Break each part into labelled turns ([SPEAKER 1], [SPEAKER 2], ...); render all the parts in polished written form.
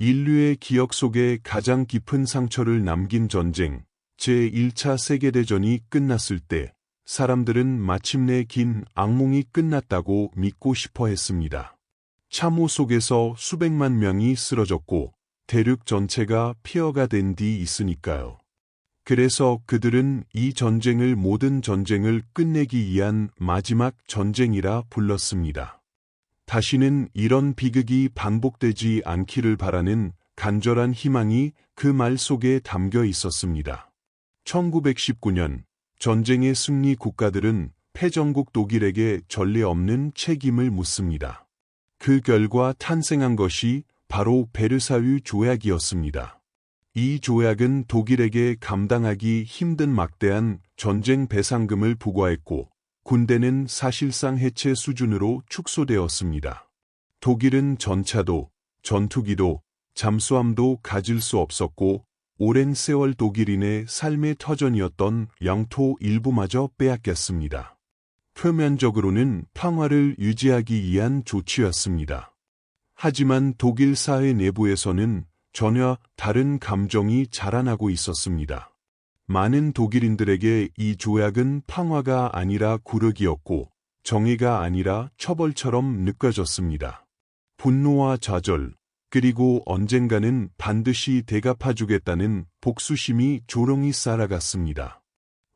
[SPEAKER 1] 인류의 기억 속에 가장 깊은 상처를 남긴 전쟁, 제1차 세계대전이 끝났을 때 사람들은 마침내 긴 악몽이 끝났다고 믿고 싶어 했습니다. 참호 속에서 수백만 명이 쓰러졌고 대륙 전체가 폐허가 된 뒤 있으니까요. 그래서 그들은 이 전쟁을 모든 전쟁을 끝내기 위한 마지막 전쟁이라 불렀습니다. 다시는 이런 비극이 반복되지 않기를 바라는 간절한 희망이 그 말 속에 담겨 있었습니다. 1919년 전쟁의 승리 국가들은 패전국 독일에게 전례 없는 책임을 묻습니다. 그 결과 탄생한 것이 바로 베르사유 조약이었습니다. 이 조약은 독일에게 감당하기 힘든 막대한 전쟁 배상금을 부과했고 군대는 사실상 해체 수준으로 축소되었습니다. 독일은 전차도, 전투기도, 잠수함도 가질 수 없었고 오랜 세월 독일인의 삶의 터전이었던 영토 일부마저 빼앗겼습니다. 표면적으로는 평화를 유지하기 위한 조치였습니다. 하지만 독일 사회 내부에서는 전혀 다른 감정이 자라나고 있었습니다. 많은 독일인들에게 이 조약은 평화가 아니라 굴욕이었고 정의가 아니라 처벌처럼 느껴졌습니다. 분노와 좌절, 그리고 언젠가는 반드시 대갚아주겠다는 복수심이 조롱이 쌓아갔습니다.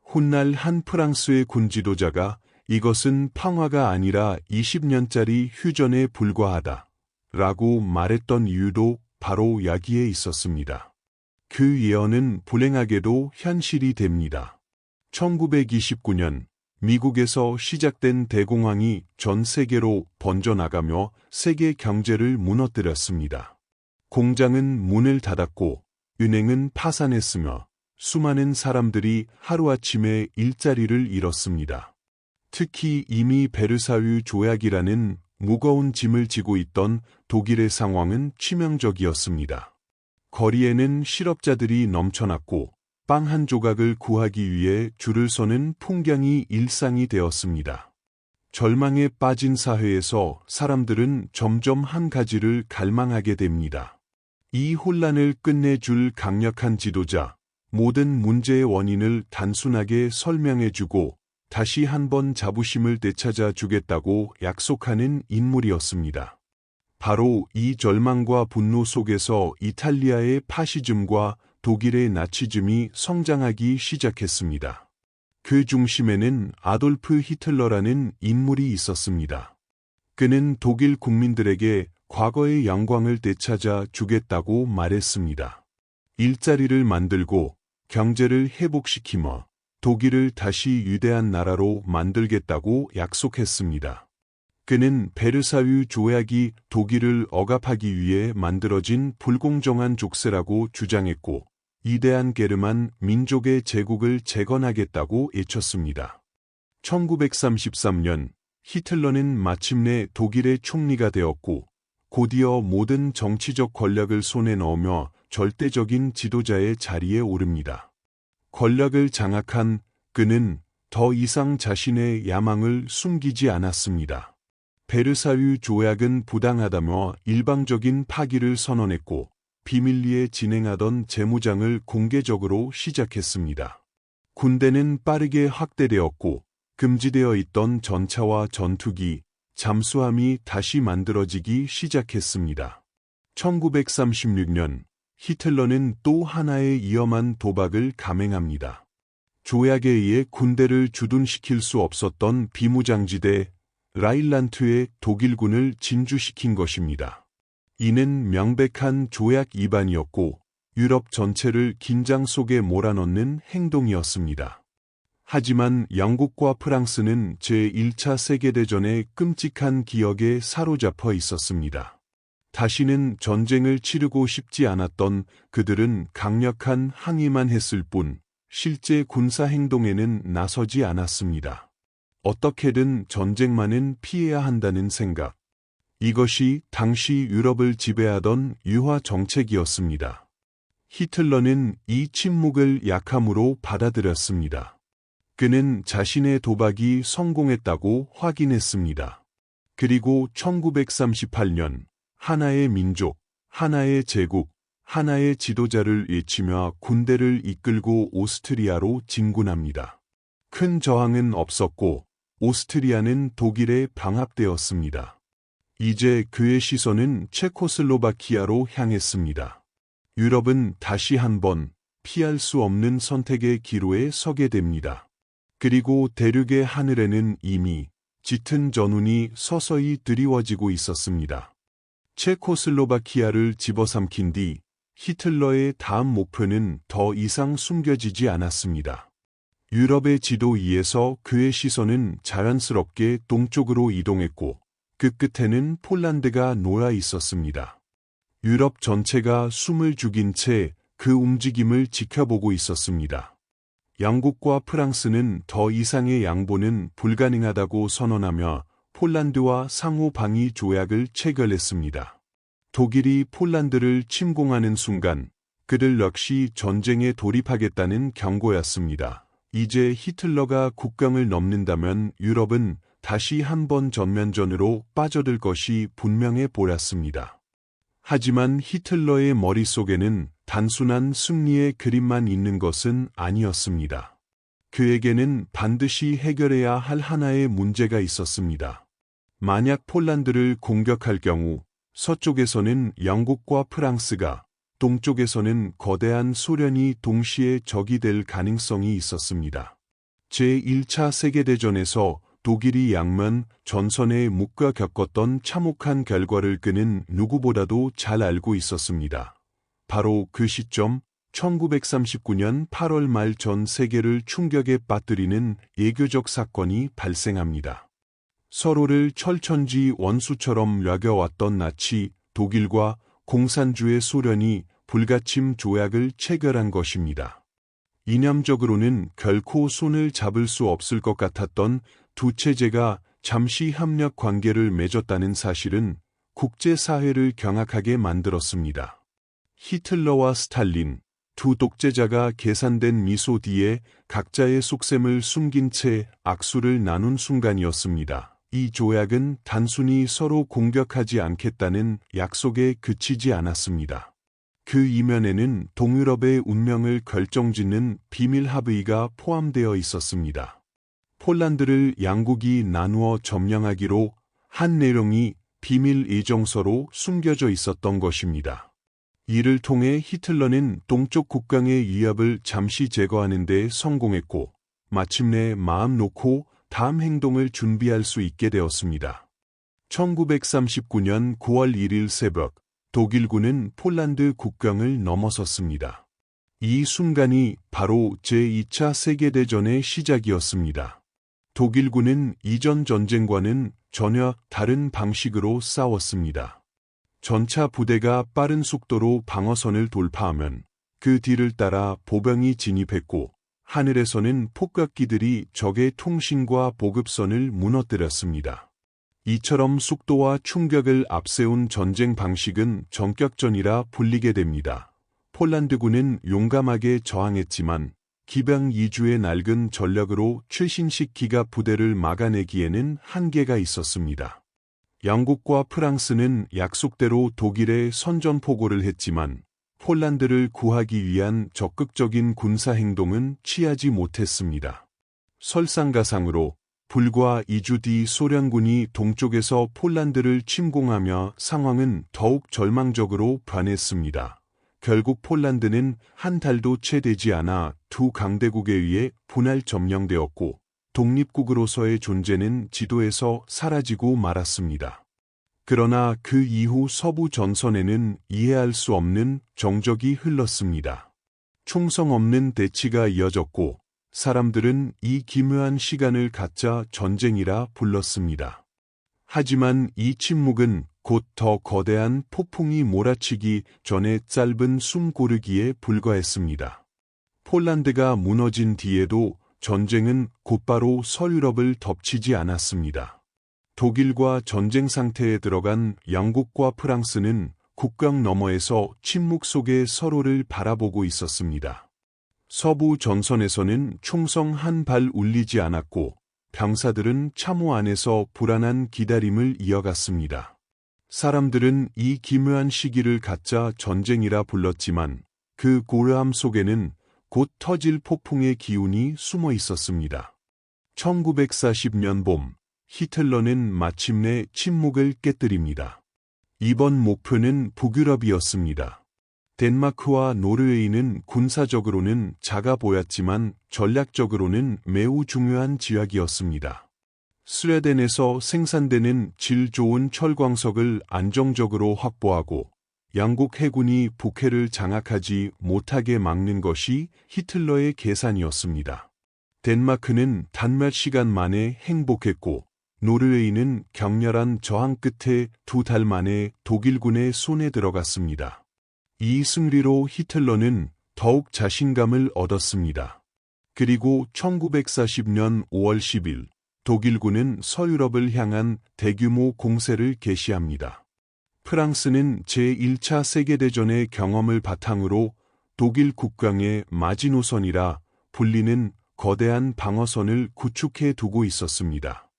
[SPEAKER 1] 훗날 한 프랑스의 군 지도자가 이것은 평화가 아니라 20년짜리 휴전에 불과하다 라고 말했던 이유도 바로 여기에 있었습니다. 그 예언은 불행하게도 현실이 됩니다. 1929년 미국에서 시작된 대공황이 전 세계로 번져나가며 세계 경제를 무너뜨렸습니다. 공장은 문을 닫았고 은행은 파산했으며 수많은 사람들이 하루아침에 일자리를 잃었습니다. 특히 이미 베르사유 조약이라는 무거운 짐을 지고 있던 독일의 상황은 치명적이었습니다. 거리에는 실업자들이 넘쳐났고 빵 한 조각을 구하기 위해 줄을 서는 풍경이 일상이 되었습니다. 절망에 빠진 사회에서 사람들은 점점 한 가지를 갈망하게 됩니다. 이 혼란을 끝내줄 강력한 지도자, 모든 문제의 원인을 단순하게 설명해주고 다시 한번 자부심을 되찾아 주겠다고 약속하는 인물이었습니다. 바로 이 절망과 분노 속에서 이탈리아의 파시즘과 독일의 나치즘이 성장하기 시작했습니다. 그 중심에는 아돌프 히틀러라는 인물이 있었습니다. 그는 독일 국민들에게 과거의 영광을 되찾아 주겠다고 말했습니다. 일자리를 만들고 경제를 회복시키며 독일을 다시 위대한 나라로 만들겠다고 약속했습니다. 그는 베르사유 조약이 독일을 억압하기 위해 만들어진 불공정한 족쇄라고 주장했고 위대한 게르만 민족의 제국을 재건하겠다고 외쳤습니다. 1933년 히틀러는 마침내 독일의 총리가 되었고 곧이어 모든 정치적 권력을 손에 넣으며 절대적인 지도자의 자리에 오릅니다. 권력을 장악한 그는 더 이상 자신의 야망을 숨기지 않았습니다. 베르사유 조약은 부당하다며 일방적인 파기를 선언했고 비밀리에 진행하던 재무장을 공개적으로 시작했습니다. 군대는 빠르게 확대되었고 금지되어 있던 전차와 전투기, 잠수함이 다시 만들어지기 시작했습니다. 1936년 히틀러는 또 하나의 위험한 도박을 감행합니다. 조약에 의해 군대를 주둔시킬 수 없었던 비무장지대 라일란트의 독일군을 진주시킨 것입니다. 이는 명백한 조약 위반이었고 유럽 전체를 긴장 속에 몰아넣는 행동이었습니다. 하지만 영국과 프랑스는 제1차 세계대전의 끔찍한 기억에 사로잡혀 있었습니다. 다시는 전쟁을 치르고 싶지 않았던 그들은 강력한 항의만 했을 뿐 실제 군사행동에는 나서지 않았습니다. 어떻게든 전쟁만은 피해야 한다는 생각. 이것이 당시 유럽을 지배하던 유화 정책이었습니다. 히틀러는 이 침묵을 약함으로 받아들였습니다. 그는 자신의 도박이 성공했다고 확인했습니다. 그리고 1938년 하나의 민족, 하나의 제국, 하나의 지도자를 외치며 군대를 이끌고 오스트리아로 진군합니다. 큰 저항은 없었고 오스트리아는 독일에 방합되었습니다. 이제 그의 시선은 체코슬로바키아로 향했습니다. 유럽은 다시 한번 피할 수 없는 선택의 기로에 서게 됩니다. 그리고 대륙의 하늘에는 이미 짙은 전운이 서서히 드리워지고 있었습니다. 체코슬로바키아를 집어삼킨 뒤 히틀러의 다음 목표는 더 이상 숨겨지지 않았습니다. 유럽의 지도 위에서 그의 시선은 자연스럽게 동쪽으로 이동했고 그 끝에는 폴란드가 놓여 있었습니다. 유럽 전체가 숨을 죽인 채 그 움직임을 지켜보고 있었습니다. 영국과 프랑스는 더 이상의 양보는 불가능하다고 선언하며 폴란드와 상호 방위 조약을 체결했습니다. 독일이 폴란드를 침공하는 순간 그들 역시 전쟁에 돌입하겠다는 경고였습니다. 이제 히틀러가 국경을 넘는다면 유럽은 다시 한번 전면전으로 빠져들 것이 분명해 보였습니다. 하지만 히틀러의 머릿속에는 단순한 승리의 그림만 있는 것은 아니었습니다. 그에게는 반드시 해결해야 할 하나의 문제가 있었습니다. 만약 폴란드를 공격할 경우 서쪽에서는 영국과 프랑스가, 동쪽에서는 거대한 소련이 동시에 적이 될 가능성이 있었습니다. 제1차 세계대전에서 독일이 양면 전선에 묶여 겪었던 참혹한 결과를 그는 누구보다도 잘 알고 있었습니다. 바로 그 시점, 1939년 8월 말 전 세계를 충격에 빠뜨리는 예교적 사건이 발생합니다. 서로를 철천지 원수처럼 여겨왔던 나치, 독일과 공산주의 소련이 불가침 조약을 체결한 것입니다. 이념적으로는 결코 손을 잡을 수 없을 것 같았던 두 체제가 잠시 협력 관계를 맺었다는 사실은 국제사회를 경악하게 만들었습니다. 히틀러와 스탈린, 두 독재자가 계산된 미소 뒤에 각자의 속셈을 숨긴 채 악수를 나눈 순간이었습니다. 이 조약은 단순히 서로 공격하지 않겠다는 약속에 그치지 않았습니다. 그 이면에는 동유럽의 운명을 결정짓는 비밀 합의가 포함되어 있었습니다. 폴란드를 양국이 나누어 점령하기로 한 내용이 비밀 예정서로 숨겨져 있었던 것입니다. 이를 통해 히틀러는 동쪽 국강의 위협을 잠시 제거하는 데 성공했고 마침내 마음 놓고 다음 행동을 준비할 수 있게 되었습니다. 1939년 9월 1일 새벽 독일군은 폴란드 국경을 넘어섰습니다. 이 순간이 바로 제2차 세계대전의 시작이었습니다. 독일군은 이전 전쟁과는 전혀 다른 방식으로 싸웠습니다. 전차 부대가 빠른 속도로 방어선을 돌파하면 그 뒤를 따라 보병이 진입했고 하늘에서는 폭격기들이 적의 통신과 보급선을 무너뜨렸습니다. 이처럼 속도와 충격을 앞세운 전쟁 방식은 전격전이라 불리게 됩니다. 폴란드군은 용감하게 저항했지만 기병 2주의 낡은 전력으로 최신식 기갑 부대를 막아내기에는 한계가 있었습니다. 영국과 프랑스는 약속대로 독일에 선전포고를 했지만 폴란드를 구하기 위한 적극적인 군사행동은 취하지 못했습니다. 설상가상으로 불과 2주 뒤 소련군이 동쪽에서 폴란드를 침공하며 상황은 더욱 절망적으로 변했습니다. 결국 폴란드는 한 달도 채 되지 않아 두 강대국에 의해 분할 점령되었고 독립국으로서의 존재는 지도에서 사라지고 말았습니다. 그러나 그 이후 서부 전선에는 이해할 수 없는 정적이 흘렀습니다. 충성 없는 대치가 이어졌고 사람들은 이 기묘한 시간을 가짜 전쟁이라 불렀습니다. 하지만 이 침묵은 곧 더 거대한 폭풍이 몰아치기 전에 짧은 숨 고르기에 불과했습니다. 폴란드가 무너진 뒤에도 전쟁은 곧바로 서유럽을 덮치지 않았습니다. 독일과 전쟁 상태에 들어간 영국과 프랑스는 국경 너머에서 침묵 속에 서로를 바라보고 있었습니다. 서부 전선에서는 총성 한 발 울리지 않았고 병사들은 참호 안에서 불안한 기다림을 이어갔습니다. 사람들은 이 기묘한 시기를 가짜 전쟁이라 불렀지만 그 고요함 속에는 곧 터질 폭풍의 기운이 숨어 있었습니다. 1940년 봄, 히틀러는 마침내 침묵을 깨뜨립니다. 이번 목표는 북유럽이었습니다. 덴마크와 노르웨이는 군사적으로는 작아 보였지만 전략적으로는 매우 중요한 지역이었습니다. 스웨덴에서 생산되는 질 좋은 철광석을 안정적으로 확보하고 양국 해군이 북해를 장악하지 못하게 막는 것이 히틀러의 계산이었습니다. 덴마크는 단 몇 시간 만에 행복했고 노르웨이는 격렬한 저항 끝에 2달 만에 독일군의 손에 들어갔습니다. 이 승리로 히틀러는 더욱 자신감을 얻었습니다. 그리고 1940년 5월 10일 독일군은 서유럽을 향한 대규모 공세를 개시합니다. 프랑스는 제1차 세계대전의 경험을 바탕으로 독일 국경의 마지노선이라 불리는 거대한 방어선을 구축해 두고 있었습니다.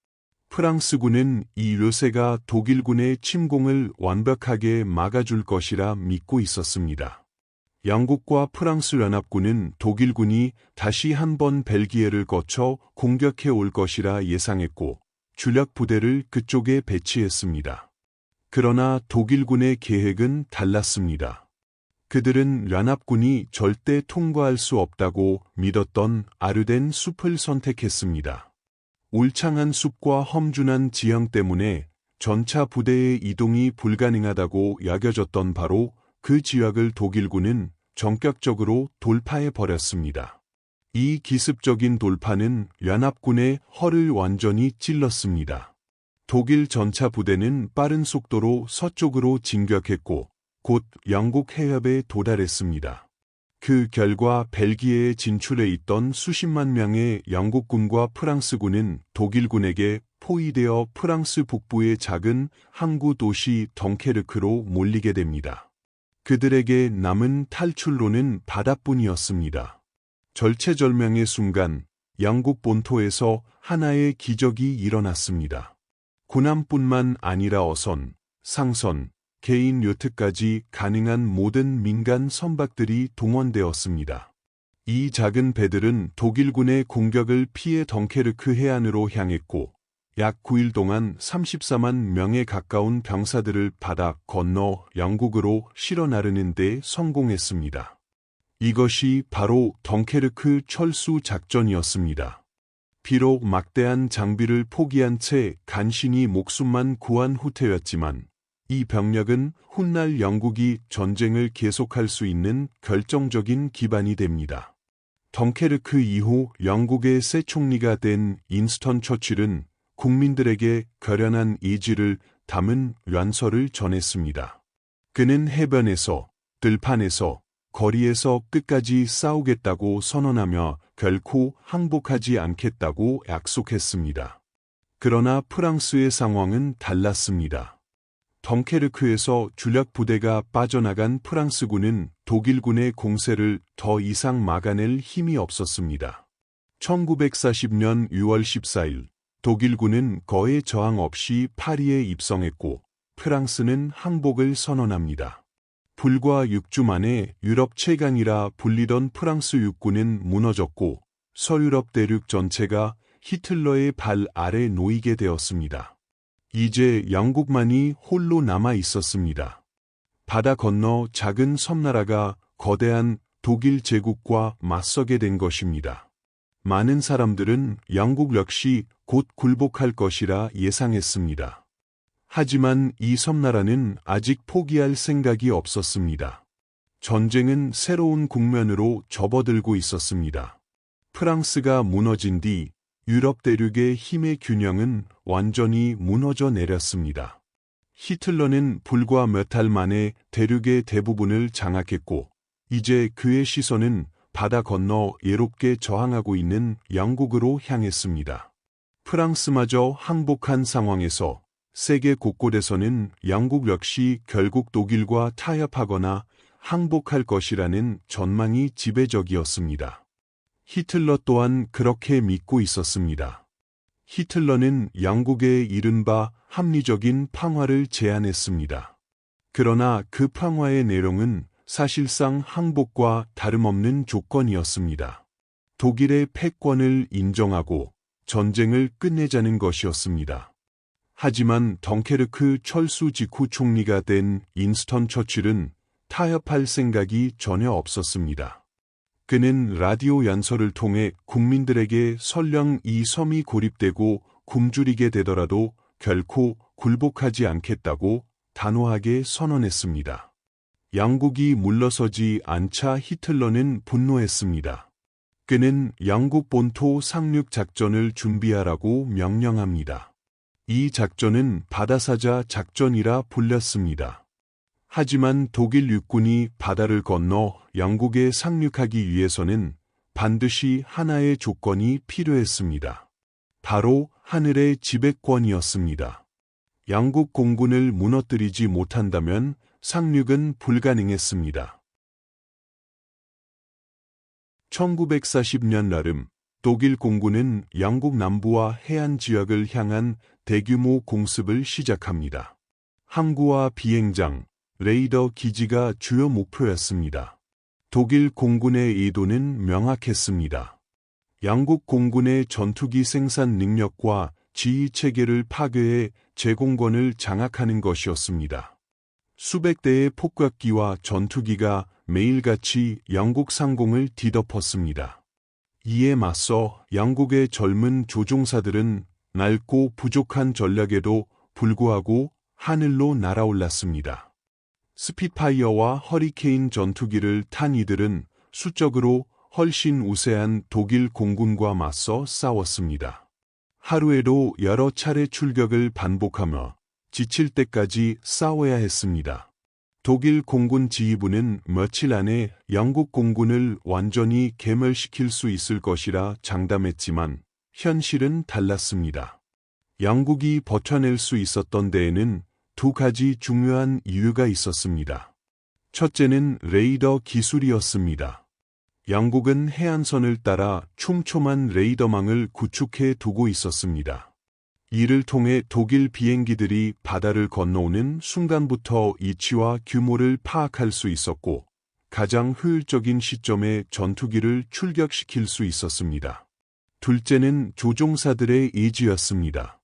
[SPEAKER 1] 프랑스군은 이 요새가 독일군의 침공을 완벽하게 막아줄 것이라 믿고 있었습니다. 영국과 프랑스 연합군은 독일군이 다시 한번 벨기에를 거쳐 공격해 올 것이라 예상했고 주력 부대를 그쪽에 배치했습니다. 그러나 독일군의 계획은 달랐습니다. 그들은 연합군이 절대 통과할 수 없다고 믿었던 아르덴 숲을 선택했습니다. 울창한 숲과 험준한 지형 때문에 전차 부대의 이동이 불가능하다고 여겨졌던 바로 그 지역을 독일군은 전격적으로 돌파해버렸습니다. 이 기습적인 돌파는 연합군의 허를 완전히 찔렀습니다. 독일 전차 부대는 빠른 속도로 서쪽으로 진격했고 곧 영국 해협에 도달했습니다. 그 결과 벨기에에 진출해 있던 수십만 명의 영국군과 프랑스군은 독일군에게 포위되어 프랑스 북부의 작은 항구 도시 덩케르크로 몰리게 됩니다. 그들에게 남은 탈출로는 바다뿐이었습니다. 절체절명의 순간 영국 본토에서 하나의 기적이 일어났습니다. 군함뿐만 아니라 어선, 상선, 개인 요트까지 가능한 모든 민간 선박들이 동원되었습니다. 이 작은 배들은 독일군의 공격을 피해 덩케르크 해안으로 향했고 약 9일 동안 34만 명에 가까운 병사들을 바다 건너 영국으로 실어 나르는 데 성공했습니다. 이것이 바로 덩케르크 철수 작전이었습니다. 비록 막대한 장비를 포기한 채 간신히 목숨만 구한 후퇴였지만 이 병력은 훗날 영국이 전쟁을 계속할 수 있는 결정적인 기반이 됩니다. 덩케르크 이후 영국의 새 총리가 된 윈스턴 처칠은 국민들에게 결연한 의지를 담은 연설을 전했습니다. 그는 해변에서, 들판에서, 거리에서 끝까지 싸우겠다고 선언하며 결코 항복하지 않겠다고 약속했습니다. 그러나 프랑스의 상황은 달랐습니다. 덩케르크에서 주력 부대가 빠져나간 프랑스군은 독일군의 공세를 더 이상 막아낼 힘이 없었습니다. 1940년 6월 14일 독일군은 거의 저항 없이 파리에 입성했고 프랑스는 항복을 선언합니다. 불과 6주 만에 유럽 최강이라 불리던 프랑스 육군은 무너졌고 서유럽 대륙 전체가 히틀러의 발 아래 놓이게 되었습니다. 이제 영국만이 홀로 남아 있었습니다. 바다 건너 작은 섬나라가 거대한 독일 제국과 맞서게 된 것입니다. 많은 사람들은 영국 역시 곧 굴복할 것이라 예상했습니다. 하지만 이 섬나라는 아직 포기할 생각이 없었습니다. 전쟁은 새로운 국면으로 접어들고 있었습니다. 프랑스가 무너진 뒤 유럽 대륙의 힘의 균형은 완전히 무너져 내렸습니다. 히틀러는 불과 몇 달 만에 대륙의 대부분을 장악했고 이제 그의 시선은 바다 건너 예롭게 저항하고 있는 영국으로 향했습니다. 프랑스마저 항복한 상황에서 세계 곳곳에서는 영국 역시 결국 독일과 타협하거나 항복할 것이라는 전망이 지배적이었습니다. 히틀러 또한 그렇게 믿고 있었습니다. 히틀러는 영국의 이른바 합리적인 평화를 제안했습니다. 그러나 그 평화의 내용은 사실상 항복과 다름없는 조건이었습니다. 독일의 패권을 인정하고 전쟁을 끝내자는 것이었습니다. 하지만 덩케르크 철수 직후 총리가 된 윈스턴 처칠은 타협할 생각이 전혀 없었습니다. 그는 라디오 연설을 통해 국민들에게 설령 이 섬이 고립되고 굶주리게 되더라도 결코 굴복하지 않겠다고 단호하게 선언했습니다. 영국이 물러서지 않자 히틀러는 분노했습니다. 그는 영국 본토 상륙 작전을 준비하라고 명령합니다. 이 작전은 바다사자 작전이라 불렸습니다. 하지만 독일 육군이 바다를 건너 영국에 상륙하기 위해서는 반드시 하나의 조건이 필요했습니다. 바로 하늘의 지배권이었습니다. 영국 공군을 무너뜨리지 못한다면 상륙은 불가능했습니다. 1940년 여름 독일 공군은 영국 남부와 해안 지역을 향한 대규모 공습을 시작합니다. 항구와 비행장, 레이더 기지가 주요 목표였습니다. 독일 공군의 의도는 명확했습니다. 영국 공군의 전투기 생산 능력과 지휘 체계를 파괴해 제공권을 장악하는 것이었습니다. 수백 대의 폭격기와 전투기가 매일같이 영국 상공을 뒤덮었습니다. 이에 맞서 영국의 젊은 조종사들은 낡고 부족한 전략에도 불구하고 하늘로 날아올랐습니다. 스피파이어와 허리케인 전투기를 탄 이들은 수적으로 훨씬 우세한 독일 공군과 맞서 싸웠습니다. 하루에도 여러 차례 출격을 반복하며 지칠 때까지 싸워야 했습니다. 독일 공군 지휘부는 며칠 안에 영국 공군을 완전히 괴멸시킬 수 있을 것이라 장담했지만 현실은 달랐습니다. 영국이 버텨낼 수 있었던 데에는 두 가지 중요한 이유가 있었습니다. 첫째는 레이더 기술이었습니다. 영국은 해안선을 따라 촘촘한 레이더망을 구축해 두고 있었습니다. 이를 통해 독일 비행기들이 바다를 건너오는 순간부터 위치와 규모를 파악할 수 있었고, 가장 효율적인 시점에 전투기를 출격시킬 수 있었습니다. 둘째는 조종사들의 의지였습니다.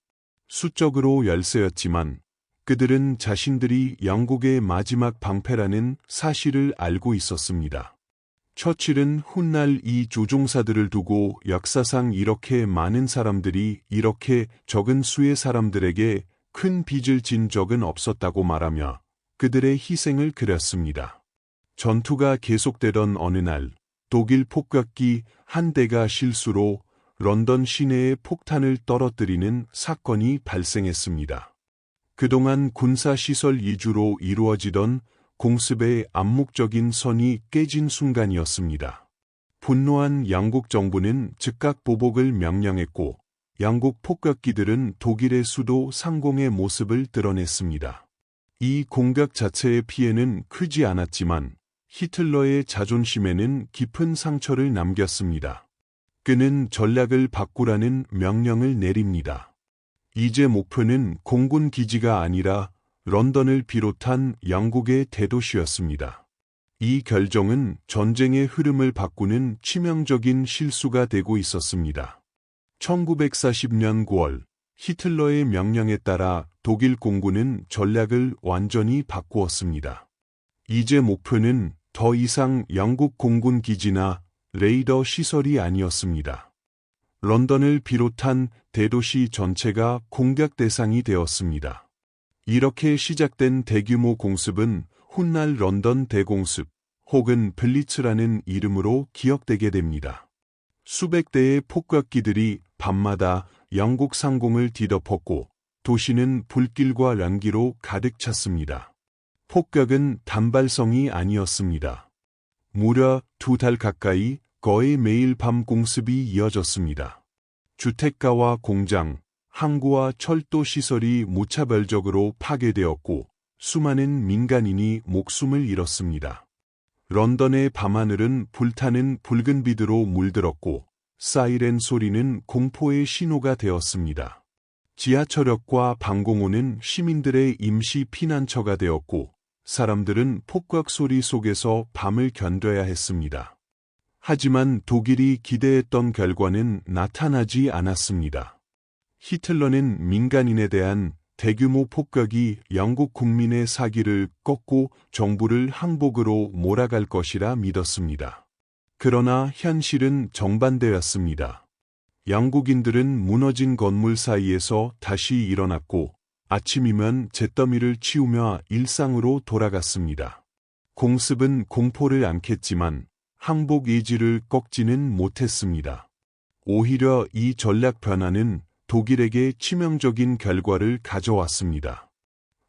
[SPEAKER 1] 수적으로 열세였지만 그들은 자신들이 영국의 마지막 방패라는 사실을 알고 있었습니다. 처칠은 훗날 이 조종사들을 두고 역사상 이렇게 많은 사람들이 이렇게 적은 수의 사람들에게 큰 빚을 진 적은 없었다고 말하며 그들의 희생을 그렸습니다. 전투가 계속되던 어느 날 독일 폭격기 한 대가 실수로 런던 시내에 폭탄을 떨어뜨리는 사건이 발생했습니다. 그동안 군사시설 위주로 이루어지던 공습의 암묵적인 선이 깨진 순간이었습니다. 분노한 영국 정부는 즉각 보복을 명령했고 영국 폭격기들은 독일의 수도 상공의 모습을 드러냈습니다. 이 공격 자체의 피해는 크지 않았지만 히틀러의 자존심에는 깊은 상처를 남겼습니다. 그는 전략을 바꾸라는 명령을 내립니다. 이제 목표는 공군 기지가 아니라 런던을 비롯한 영국의 대도시였습니다. 이 결정은 전쟁의 흐름을 바꾸는 치명적인 실수가 되고 있었습니다. 1940년 9월 히틀러의 명령에 따라 독일 공군은 전략을 완전히 바꾸었습니다. 이제 목표는 더 이상 영국 공군 기지나 레이더 시설이 아니었습니다. 런던을 비롯한 대도시 전체가 공격 대상이 되었습니다. 이렇게 시작된 대규모 공습은 훗날 런던 대공습 혹은 블리츠라는 이름으로 기억되게 됩니다. 수백 대의 폭격기들이 밤마다 영국 상공을 뒤덮었고 도시는 불길과 연기로 가득 찼습니다. 폭격은 단발성이 아니었습니다. 무려 2달 가까이 거의 매일 밤 공습이 이어졌습니다. 주택가와 공장, 항구와 철도 시설이 무차별적으로 파괴되었고 수많은 민간인이 목숨을 잃었습니다. 런던의 밤하늘은 불타는 붉은 빛으로 물들었고 사이렌 소리는 공포의 신호가 되었습니다. 지하철역과 방공호는 시민들의 임시 피난처가 되었고, 사람들은 폭격 소리 속에서 밤을 견뎌야 했습니다. 하지만 독일이 기대했던 결과는 나타나지 않았습니다. 히틀러는 민간인에 대한 대규모 폭격이 영국 국민의 사기를 꺾고 정부를 항복으로 몰아갈 것이라 믿었습니다. 그러나 현실은 정반대였습니다. 영국인들은 무너진 건물 사이에서 다시 일어났고 아침이면 잿더미를 치우며 일상으로 돌아갔습니다. 공습은 공포를 안겠지만 항복 의지를 꺾지는 못했습니다. 오히려 이 전략 변화는 독일에게 치명적인 결과를 가져왔습니다.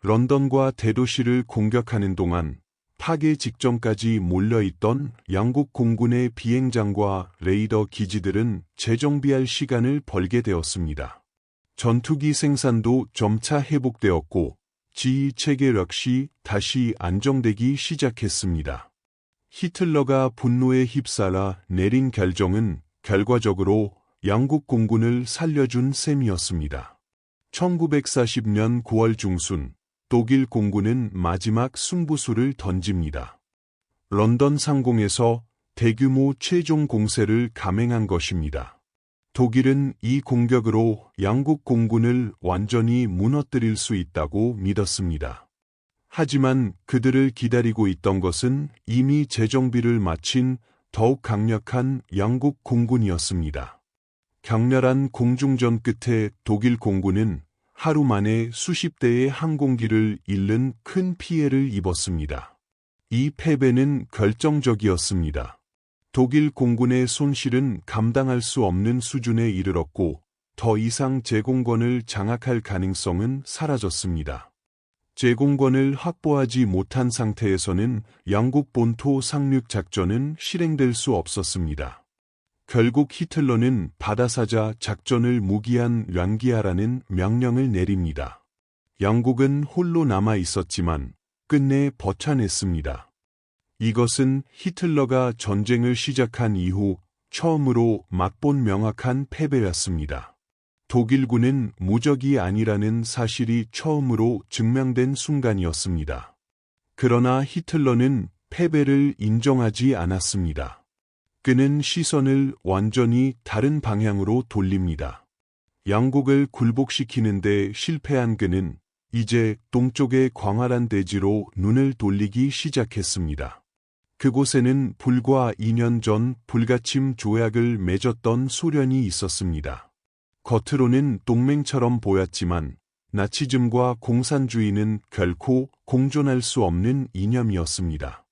[SPEAKER 1] 런던과 대도시를 공격하는 동안 파괴 직전까지 몰려있던 영국 공군의 비행장과 레이더 기지들은 재정비할 시간을 벌게 되었습니다. 전투기 생산도 점차 회복되었고 지휘 체계 역시 다시 안정되기 시작했습니다. 히틀러가 분노에 휩싸라 내린 결정은 결과적으로 영국 공군을 살려준 셈이었습니다. 1940년 9월 중순 독일 공군은 마지막 승부수를 던집니다. 런던 상공에서 대규모 최종 공세를 감행한 것입니다. 독일은 이 공격으로 영국 공군을 완전히 무너뜨릴 수 있다고 믿었습니다. 하지만 그들을 기다리고 있던 것은 이미 재정비를 마친 더욱 강력한 영국 공군이었습니다. 격렬한 공중전 끝에 독일 공군은 하루 만에 수십 대의 항공기를 잃는 큰 피해를 입었습니다. 이 패배는 결정적이었습니다. 독일 공군의 손실은 감당할 수 없는 수준에 이르렀고 더 이상 제공권을 장악할 가능성은 사라졌습니다. 제공권을 확보하지 못한 상태에서는 영국 본토 상륙 작전은 실행될 수 없었습니다. 결국 히틀러는 바다사자 작전을 무기한 연기하라는 명령을 내립니다. 영국은 홀로 남아 있었지만 끝내 버텨냈습니다. 이것은 히틀러가 전쟁을 시작한 이후 처음으로 맛본 명확한 패배였습니다. 독일군은 무적이 아니라는 사실이 처음으로 증명된 순간이었습니다. 그러나 히틀러는 패배를 인정하지 않았습니다. 그는 시선을 완전히 다른 방향으로 돌립니다. 영국을 굴복시키는 데 실패한 그는 이제 동쪽의 광활한 대지로 눈을 돌리기 시작했습니다. 그곳에는 불과 2년 전 불가침 조약을 맺었던 소련이 있었습니다. 겉으로는 동맹처럼 보였지만 나치즘과 공산주의는 결코 공존할 수 없는 이념이었습니다.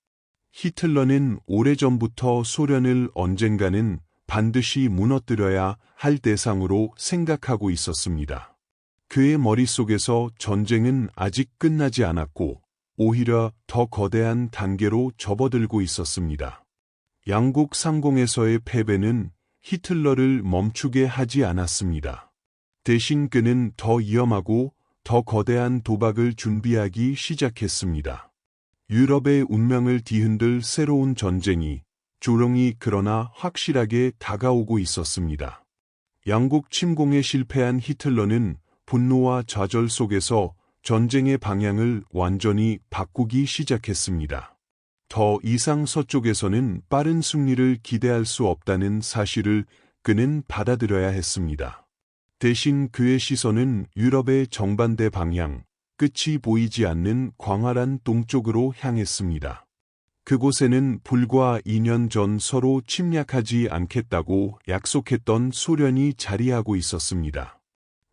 [SPEAKER 1] 히틀러는 오래전부터 소련을 언젠가는 반드시 무너뜨려야 할 대상으로 생각하고 있었습니다. 그의 머릿속에서 전쟁은 아직 끝나지 않았고 오히려 더 거대한 단계로 접어들고 있었습니다. 영국 상공에서의 패배는 히틀러를 멈추게 하지 않았습니다. 대신 그는 더 위험하고 더 거대한 도박을 준비하기 시작했습니다. 유럽의 운명을 뒤흔들 새로운 전쟁이 조용히 그러나 확실하게 다가오고 있었습니다. 영국 침공에 실패한 히틀러는 분노와 좌절 속에서 전쟁의 방향을 완전히 바꾸기 시작했습니다. 더 이상 서쪽에서는 빠른 승리를 기대할 수 없다는 사실을 그는 받아들여야 했습니다. 대신 그의 시선은 유럽의 정반대 방향, 끝이 보이지 않는 광활한 동쪽으로 향했습니다. 그곳에는 불과 2년 전 서로 침략하지 않겠다고 약속했던 소련이 자리하고 있었습니다.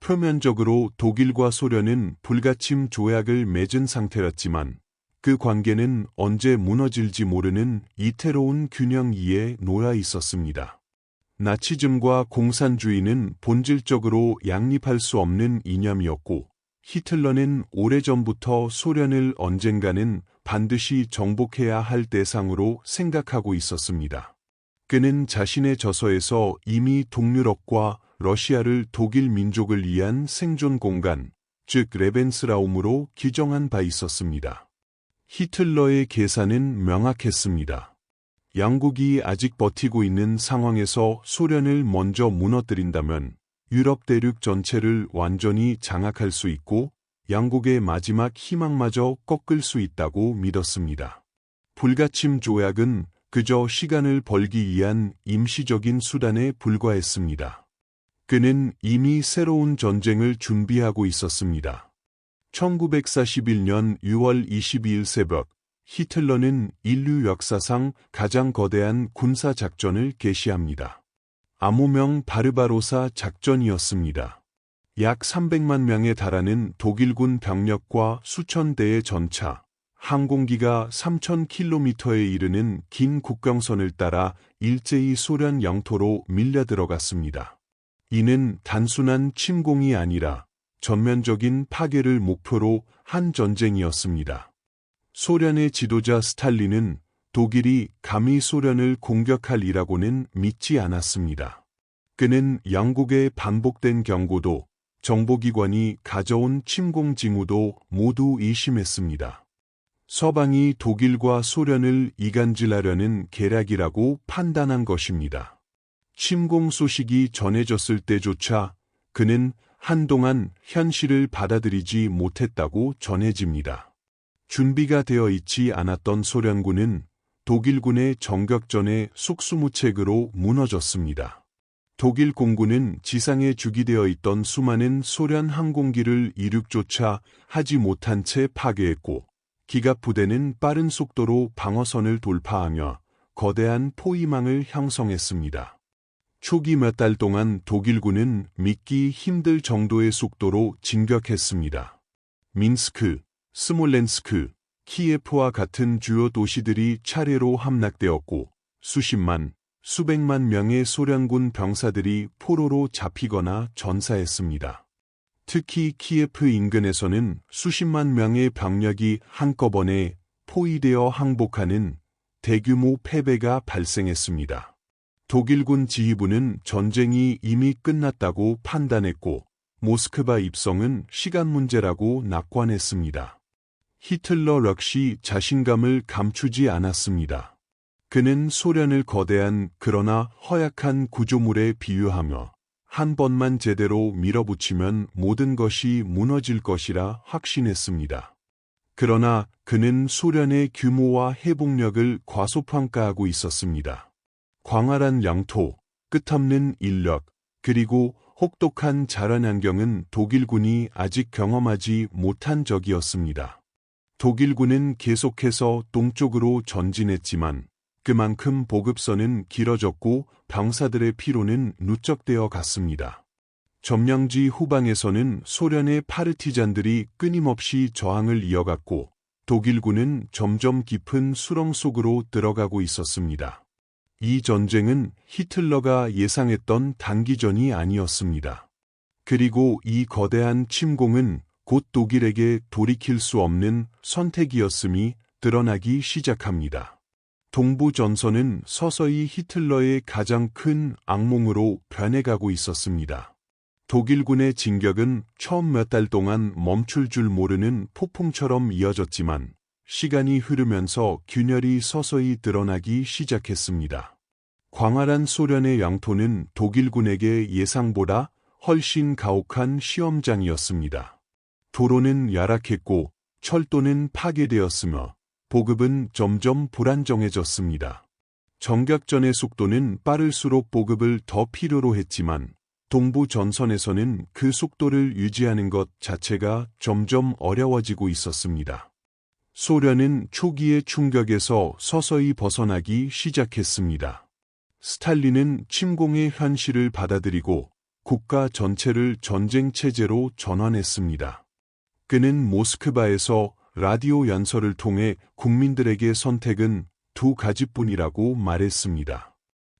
[SPEAKER 1] 표면적으로 독일과 소련은 불가침 조약을 맺은 상태였지만 그 관계는 언제 무너질지 모르는 이태로운 균형 위에 놓여 있었습니다. 나치즘과 공산주의는 본질적으로 양립할 수 없는 이념이었고 히틀러는 오래전부터 소련을 언젠가는 반드시 정복해야 할 대상으로 생각하고 있었습니다. 그는 자신의 저서에서 이미 동유럽과 러시아를 독일 민족을 위한 생존 공간, 즉 레벤스라움으로 규정한 바 있었습니다. 히틀러의 계산은 명확했습니다. 양국이 아직 버티고 있는 상황에서 소련을 먼저 무너뜨린다면 유럽 대륙 전체를 완전히 장악할 수 있고 양국의 마지막 희망마저 꺾을 수 있다고 믿었습니다. 불가침 조약은 그저 시간을 벌기 위한 임시적인 수단에 불과했습니다. 그는 이미 새로운 전쟁을 준비하고 있었습니다. 1941년 6월 22일 새벽, 히틀러는 인류 역사상 가장 거대한 군사 작전을 개시합니다. 암호명 바르바로사 작전이었습니다. 약 300만 명에 달하는 독일군 병력과 수천 대의 전차, 항공기가 3,000km에 이르는 긴 국경선을 따라 일제히 소련 영토로 밀려 들어갔습니다. 이는 단순한 침공이 아니라 전면적인 파괴를 목표로 한 전쟁이었습니다. 소련의 지도자 스탈린은 독일이 감히 소련을 공격할이라고는 믿지 않았습니다. 그는 영국의 반복된 경고도 정보기관이 가져온 침공 징후도 모두 의심했습니다. 서방이 독일과 소련을 이간질하려는 계략이라고 판단한 것입니다. 침공 소식이 전해졌을 때조차 그는 한동안 현실을 받아들이지 못했다고 전해집니다. 준비가 되어 있지 않았던 소련군은 독일군의 정격전에 속수무책으로 무너졌습니다. 독일 공군은 지상에 주기되어 있던 수많은 소련 항공기를 이륙조차 하지 못한 채 파괴했고 기갑부대는 빠른 속도로 방어선을 돌파하며 거대한 포위망을 형성했습니다. 초기 몇 달 동안 독일군은 믿기 힘들 정도의 속도로 진격했습니다. 민스크, 스몰렌스크, 키예프와 같은 주요 도시들이 차례로 함락되었고 수십만, 수백만 명의 소련군 병사들이 포로로 잡히거나 전사했습니다. 특히 키예프 인근에서는 수십만 명의 병력이 한꺼번에 포위되어 항복하는 대규모 패배가 발생했습니다. 독일군 지휘부는 전쟁이 이미 끝났다고 판단했고 모스크바 입성은 시간 문제라고 낙관했습니다. 히틀러 역시 자신감을 감추지 않았습니다. 그는 소련을 거대한 그러나 허약한 구조물에 비유하며 한 번만 제대로 밀어붙이면 모든 것이 무너질 것이라 확신했습니다. 그러나 그는 소련의 규모와 회복력을 과소평가하고 있었습니다. 광활한 영토, 끝없는 인력, 그리고 혹독한 자란 환경은 독일군이 아직 경험하지 못한 적이었습니다. 독일군은 계속해서 동쪽으로 전진했지만 그만큼 보급선은 길어졌고 병사들의 피로는 누적되어 갔습니다. 점령지 후방에서는 소련의 파르티잔들이 끊임없이 저항을 이어갔고 독일군은 점점 깊은 수렁 속으로 들어가고 있었습니다. 이 전쟁은 히틀러가 예상했던 단기전이 아니었습니다. 그리고 이 거대한 침공은 곧 독일에게 돌이킬 수 없는 선택이었음이 드러나기 시작합니다. 동부 전선은 서서히 히틀러의 가장 큰 악몽으로 변해가고 있었습니다. 독일군의 진격은 처음 몇 달 동안 멈출 줄 모르는 폭풍처럼 이어졌지만 시간이 흐르면서 균열이 서서히 드러나기 시작했습니다. 광활한 소련의 영토는 독일군에게 예상보다 훨씬 가혹한 시험장이었습니다. 도로는 열악했고 철도는 파괴되었으며 보급은 점점 불안정해졌습니다. 정격전의 속도는 빠를수록 보급을 더 필요로 했지만 동부 전선에서는 그 속도를 유지하는 것 자체가 점점 어려워지고 있었습니다. 소련은 초기의 충격에서 서서히 벗어나기 시작했습니다. 스탈린은 침공의 현실을 받아들이고 국가 전체를 전쟁 체제로 전환했습니다. 그는 모스크바에서 라디오 연설을 통해 국민들에게 선택은 두 가지뿐이라고 말했습니다.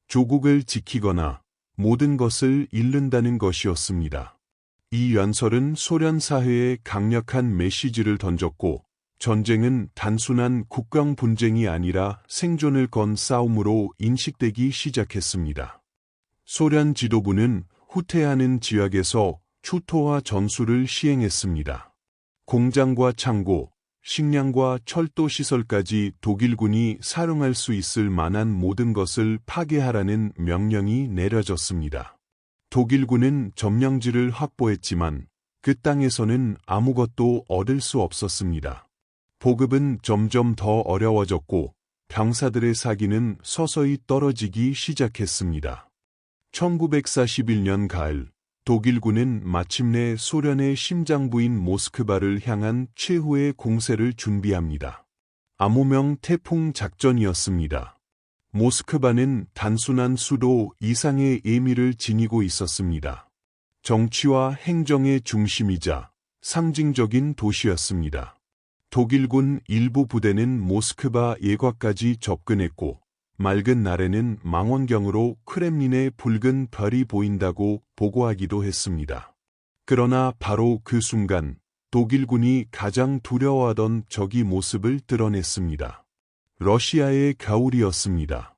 [SPEAKER 1] 조국을 지키거나 모든 것을 잃는다는 것이었습니다. 이 연설은 소련 사회에 강력한 메시지를 던졌고 전쟁은 단순한 국경 분쟁이 아니라 생존을 건 싸움으로 인식되기 시작했습니다. 소련 지도부는 후퇴하는 지역에서 추토와 전술을 시행했습니다. 공장과 창고, 식량과 철도 시설까지 독일군이 사용할 수 있을 만한 모든 것을 파괴하라는 명령이 내려졌습니다. 독일군은 점령지를 확보했지만 그 땅에서는 아무것도 얻을 수 없었습니다. 보급은 점점 더 어려워졌고 병사들의 사기는 서서히 떨어지기 시작했습니다. 1941년 가을, 독일군은 마침내 소련의 심장부인 모스크바를 향한 최후의 공세를 준비합니다. 암호명 태풍 작전이었습니다. 모스크바는 단순한 수도 이상의 의미를 지니고 있었습니다. 정치와 행정의 중심이자 상징적인 도시였습니다. 독일군 일부 부대는 모스크바 예과까지 접근했고 맑은 날에는 망원경으로 크렘린의 붉은 별이 보인다고 보고하기도 했습니다. 그러나 바로 그 순간 독일군이 가장 두려워하던 적이 모습을 드러냈습니다. 러시아의 겨울이었습니다.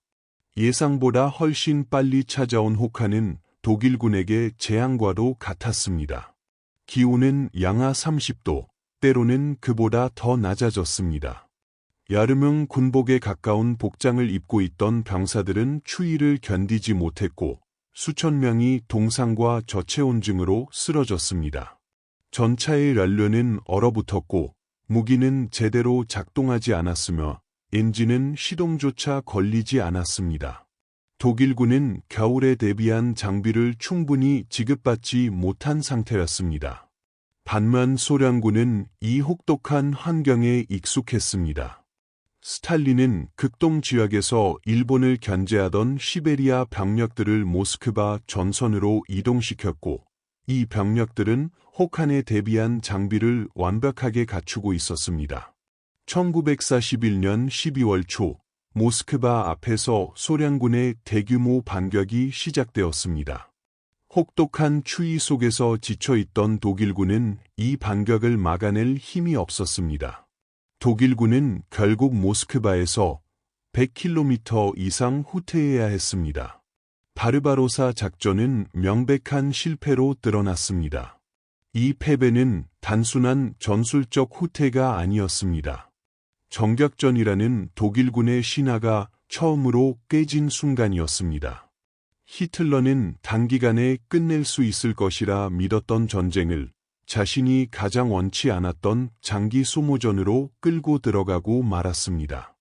[SPEAKER 1] 예상보다 훨씬 빨리 찾아온 혹한은 독일군에게 재앙과도 같았습니다. 기온은 양하 30도, 때로는 그보다 더 낮아졌습니다. 여름용 군복에 가까운 복장을 입고 있던 병사들은 추위를 견디지 못했고 수천 명이 동상과 저체온증으로 쓰러졌습니다. 전차의 연료는 얼어붙었고 무기는 제대로 작동하지 않았으며 엔진은 시동조차 걸리지 않았습니다. 독일군은 겨울에 대비한 장비를 충분히 지급받지 못한 상태였습니다. 반면 소련군은 이 혹독한 환경에 익숙했습니다. 스탈린은 극동 지역에서 일본을 견제하던 시베리아 병력들을 모스크바 전선으로 이동시켰고 이 병력들은 혹한에 대비한 장비를 완벽하게 갖추고 있었습니다. 1941년 12월 초 모스크바 앞에서 소련군의 대규모 반격이 시작되었습니다. 혹독한 추위 속에서 지쳐있던 독일군은 이 반격을 막아낼 힘이 없었습니다. 독일군은 결국 모스크바에서 100km 이상 후퇴해야 했습니다. 바르바로사 작전은 명백한 실패로 드러났습니다. 이 패배는 단순한 전술적 후퇴가 아니었습니다. 정격전이라는 독일군의 신화가 처음으로 깨진 순간이었습니다. 히틀러는 단기간에 끝낼 수 있을 것이라 믿었던 전쟁을 자신이 가장 원치 않았던 장기 소모전으로 끌고 들어가고 말았습니다.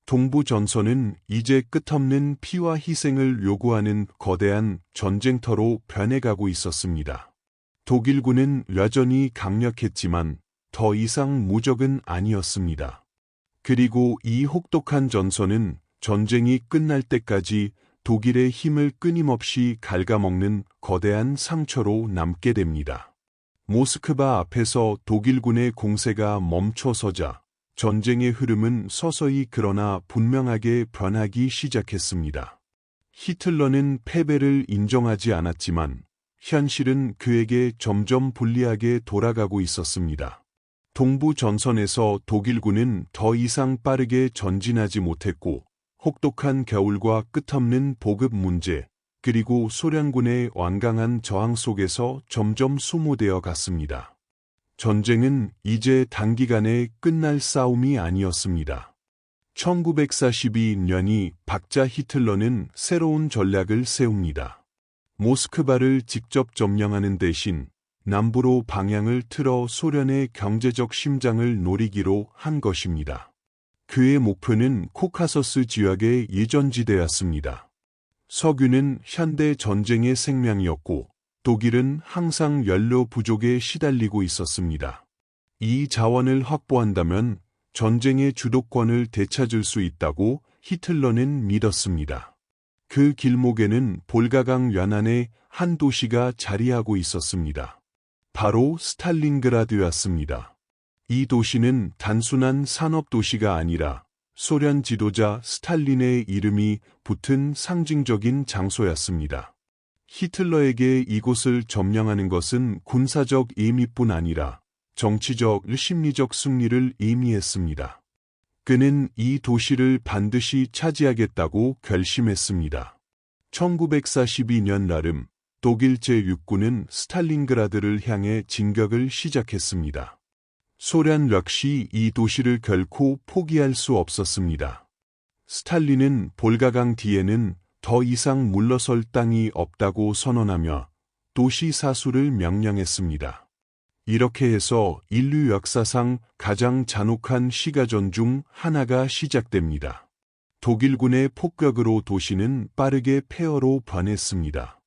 [SPEAKER 1] 동부 전선은 이제 끝없는 피와 희생을 요구하는 거대한 전쟁터로 변해가고 있었습니다. 독일군은 여전히 강력했지만 더 이상 무적은 아니었습니다. 그리고 이 혹독한 전선은 전쟁이 끝날 때까지 독일의 힘을 끊임없이 갉아먹는 거대한 상처로 남게 됩니다. 모스크바 앞에서 독일군의 공세가 멈춰서자 전쟁의 흐름은 서서히 그러나 분명하게 변하기 시작했습니다. 히틀러는 패배를 인정하지 않았지만 현실은 그에게 점점 불리하게 돌아가고 있었습니다. 동부 전선에서 독일군은 더 이상 빠르게 전진하지 못했고 혹독한 겨울과 끝없는 보급 문제, 그리고 소련군의 완강한 저항 속에서 점점 소모되어 갔습니다. 전쟁은 이제 단기간에 끝날 싸움이 아니었습니다. 1942년이 박자 히틀러는 새로운 전략을 세웁니다. 모스크바를 직접 점령하는 대신 남부로 방향을 틀어 소련의 경제적 심장을 노리기로 한 것입니다. 그의 목표는 코카서스 지역의 예전지대였습니다. 석유는 현대 전쟁의 생명이었고 독일은 항상 연료 부족에 시달리고 있었습니다. 이 자원을 확보한다면 전쟁의 주도권을 되찾을 수 있다고 히틀러는 믿었습니다. 그 길목에는 볼가강 연안에 한 도시가 자리하고 있었습니다. 바로 스탈린그라드였습니다. 이 도시는 단순한 산업도시가 아니라 소련 지도자 스탈린의 이름이 붙은 상징적인 장소였습니다. 히틀러에게 이곳을 점령하는 것은 군사적 의미뿐 아니라 정치적, 심리적 승리를 의미했습니다. 그는 이 도시를 반드시 차지하겠다고 결심했습니다. 1942년 나름 독일 제6군은 스탈린그라드를 향해 진격을 시작했습니다. 소련 역시 이 도시를 결코 포기할 수 없었습니다. 스탈린은 볼가강 뒤에는 더 이상 물러설 땅이 없다고 선언하며 도시 사수를 명령했습니다. 이렇게 해서 인류 역사상 가장 잔혹한 시가전 중 하나가 시작됩니다. 독일군의 폭격으로 도시는 빠르게 폐허로 변했습니다.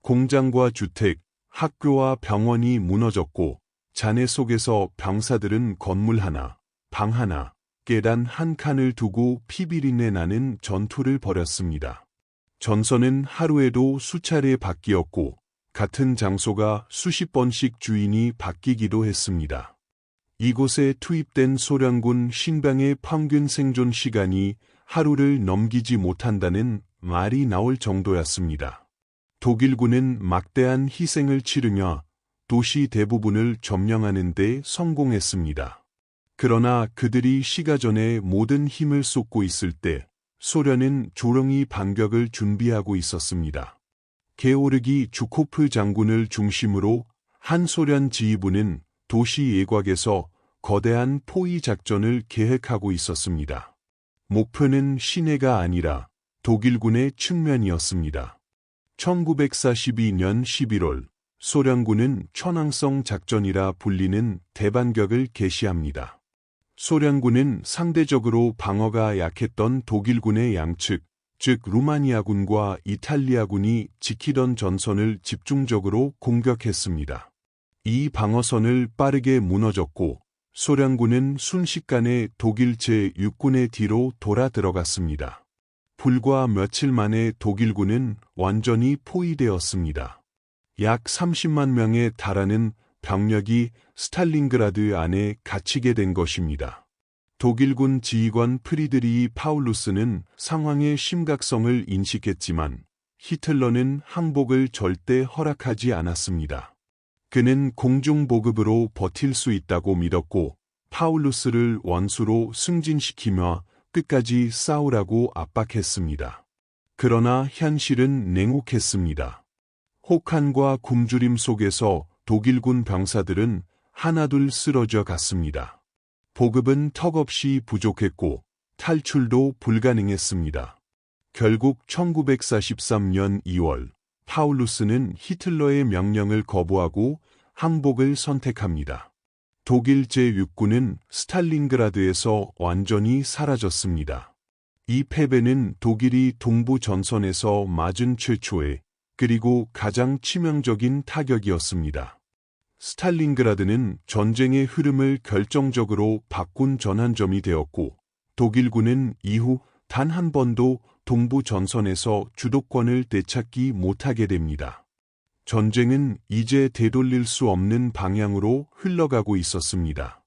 [SPEAKER 1] 공장과 주택, 학교와 병원이 무너졌고 잔해 속에서 병사들은 건물 하나, 방 하나, 계단 한 칸을 두고 피비린내 나는 전투를 벌였습니다. 전선은 하루에도 수차례 바뀌었고 같은 장소가 수십 번씩 주인이 바뀌기도 했습니다. 이곳에 투입된 소련군 신병의 평균 생존 시간이 하루를 넘기지 못한다는 말이 나올 정도였습니다. 독일군은 막대한 희생을 치르며 도시 대부분을 점령하는 데 성공했습니다. 그러나 그들이 시가전에 모든 힘을 쏟고 있을 때 소련은 조용히 반격을 준비하고 있었습니다. 게오르기 주코프 장군을 중심으로 한 소련 지휘부는 도시 예곽에서 거대한 포위 작전을 계획하고 있었습니다. 목표는 시내가 아니라 독일군의 측면이었습니다. 1942년 11월 소련군은 천왕성 작전이라 불리는 대반격을 개시합니다. 소련군은 상대적으로 방어가 약했던 독일군의 양측, 즉 루마니아군과 이탈리아군이 지키던 전선을 집중적으로 공격했습니다. 이 방어선을 빠르게 무너졌고 소련군은 순식간에 독일 제6군의 뒤로 돌아 들어갔습니다. 불과 며칠 만에 독일군은 완전히 포위되었습니다. 약 30만 명에 달하는 병력이 스탈린그라드 안에 갇히게 된 것입니다. 독일군 지휘관 프리드리히 파울루스는 상황의 심각성을 인식했지만 히틀러는 항복을 절대 허락하지 않았습니다. 그는 공중보급으로 버틸 수 있다고 믿었고 파울루스를 원수로 승진시키며 끝까지 싸우라고 압박했습니다. 그러나 현실은 냉혹했습니다. 혹한과 굶주림 속에서 독일군 병사들은 하나둘 쓰러져 갔습니다. 보급은 턱없이 부족했고 탈출도 불가능했습니다. 결국 1943년 2월 파울루스는 히틀러의 명령을 거부하고 항복을 선택합니다. 독일 제6군은 스탈린그라드에서 완전히 사라졌습니다. 이 패배는 독일이 동부 전선에서 맞은 최초의 그리고 가장 치명적인 타격이었습니다. 스탈린그라드는 전쟁의 흐름을 결정적으로 바꾼 전환점이 되었고 독일군은 이후 단 한 번도 동부 전선에서 주도권을 되찾기 못하게 됩니다. 전쟁은 이제 되돌릴 수 없는 방향으로 흘러가고 있었습니다.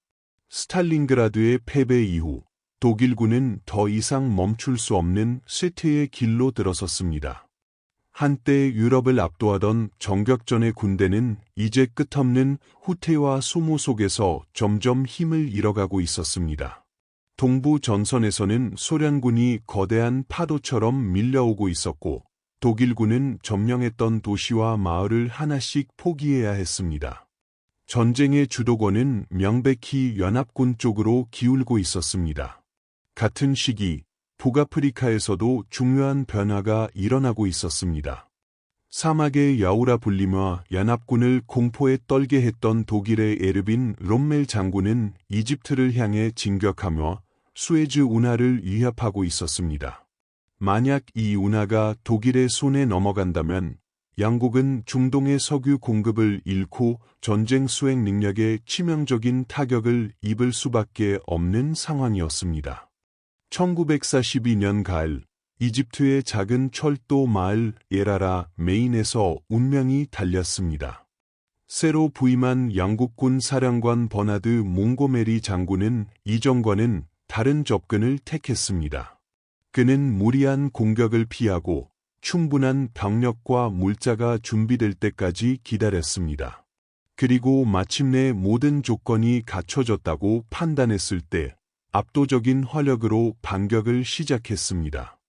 [SPEAKER 1] 스탈린그라드의 패배 이후 독일군은 더 이상 멈출 수 없는 쇠퇴의 길로 들어섰습니다. 한때 유럽을 압도하던 정격전의 군대는 이제 끝없는 후퇴와 소모 속에서 점점 힘을 잃어가고 있었습니다. 동부 전선에서는 소련군이 거대한 파도처럼 밀려오고 있었고 독일군은 점령했던 도시와 마을을 하나씩 포기해야 했습니다. 전쟁의 주도권은 명백히 연합군 쪽으로 기울고 있었습니다. 같은 시기 북아프리카에서도 중요한 변화가 일어나고 있었습니다. 사막의 여우라 불리며 연합군을 공포에 떨게 했던 독일의 에르빈 롬멜 장군은 이집트를 향해 진격하며 수에즈 운하를 위협하고 있었습니다. 만약 이 운하가 독일의 손에 넘어간다면 양국은 중동의 석유 공급을 잃고 전쟁 수행 능력에 치명적인 타격을 입을 수밖에 없는 상황이었습니다. 1942년 가을 이집트의 작은 철도 마을 예라라 메인에서 운명이 달렸습니다. 새로 부임한 영국군 사령관 버나드 몽고메리 장군은 이전과는 다른 접근을 택했습니다. 그는 무리한 공격을 피하고 충분한 병력과 물자가 준비될 때까지 기다렸습니다. 그리고 마침내 모든 조건이 갖춰졌다고 판단했을 때 압도적인 화력으로 반격을 시작했습니다.